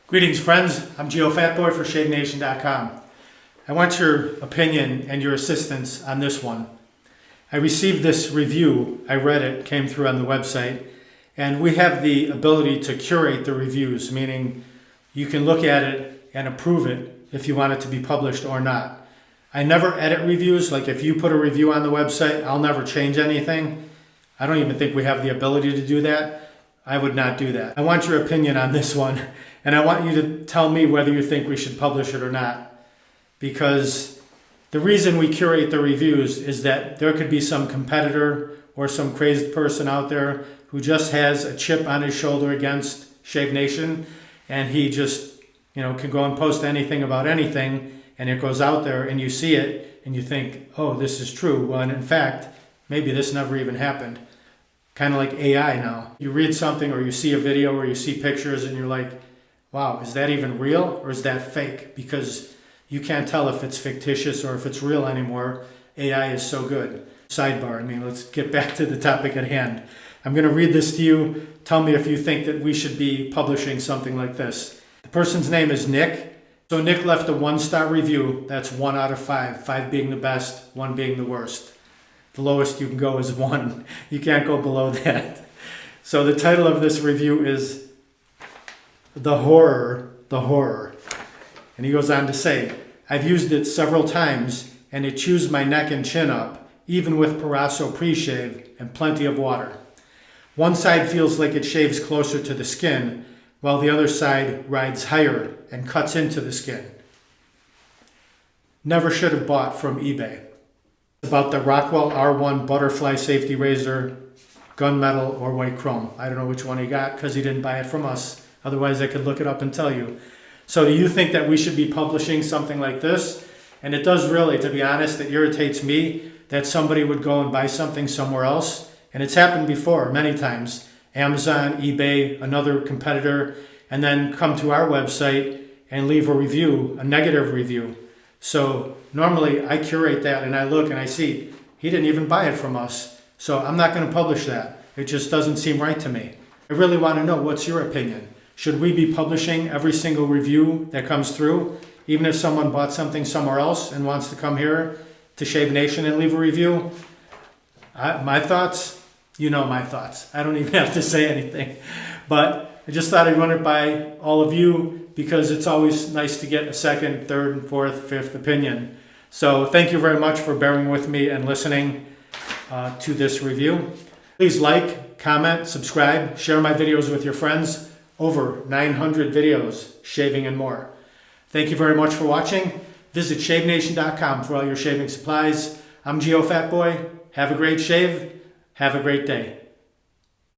Greetings, friends. I'm geofatboy for shavenation.com. I want your opinion and your assistance on this one. I received this review. I read it, came through on the website, and we have the ability to curate the reviews, meaning you can look at it and approve it if you want it to be published or not. I never edit reviews. Like if you put a review on the website, I'll never change anything. I don't even think we have the ability to do that. I would not do that. I want your opinion on this one, and I want you to tell me whether you think we should publish it or not. Because the reason we curate the reviews is that there could be some competitor or some crazed person out there who just has a chip on his shoulder against Shave Nation, and he just, can go and post anything about anything, and it goes out there and you see it and you think, oh, this is true. Well, and in fact, maybe this never even happened. Kind of like AI now. You read something or you see a video or you see pictures and you're like, wow, is that even real or is that fake? Because you can't tell if it's fictitious or if it's real anymore. AI is so good. Sidebar, let's get back to the topic at hand. I'm going to read this to you. Tell me if you think that we should be publishing something like this. The person's name is Nick. So Nick left a 1-star review. That's 1 out of 5. 5 being the best, 1 being the worst. The lowest you can go is 1. You can't go below that. So the title of this review is The Horror. And he goes on to say, I've used it several times and it chews my neck and chin up, even with Parasso pre-shave and plenty of water. One side feels like it shaves closer to the skin, while the other side rides higher and cuts into the skin. Never should have bought from eBay. About the Rockwell R1 butterfly safety razor, gunmetal or white chrome. I don't know which one he got because he didn't buy it from us. Otherwise I could look it up and tell you. So do you think that we should be publishing something like this? And it does really, to be honest, it irritates me that somebody would go and buy something somewhere else. And it's happened before many times. Amazon, eBay, another competitor, and then come to our website and leave a review, a negative review. So normally I curate that and I look and I see he didn't even buy it from us. So I'm not going to publish that. It just doesn't seem right to me. I really want to know, what's your opinion? Should we be publishing every single review that comes through? Even if someone bought something somewhere else and wants to come here to Shave Nation and leave a review? My thoughts? You know my thoughts. I don't even have to say anything. But I just thought I'd run it by all of you because it's always nice to get a second, third, fourth, fifth opinion. So thank you very much for bearing with me and listening to this review. Please like, comment, subscribe, share my videos with your friends. Over 900 videos, shaving and more. Thank you very much for watching. Visit shavenation.com for all your shaving supplies. I'm geofatboy. Have a great shave. Have a great day.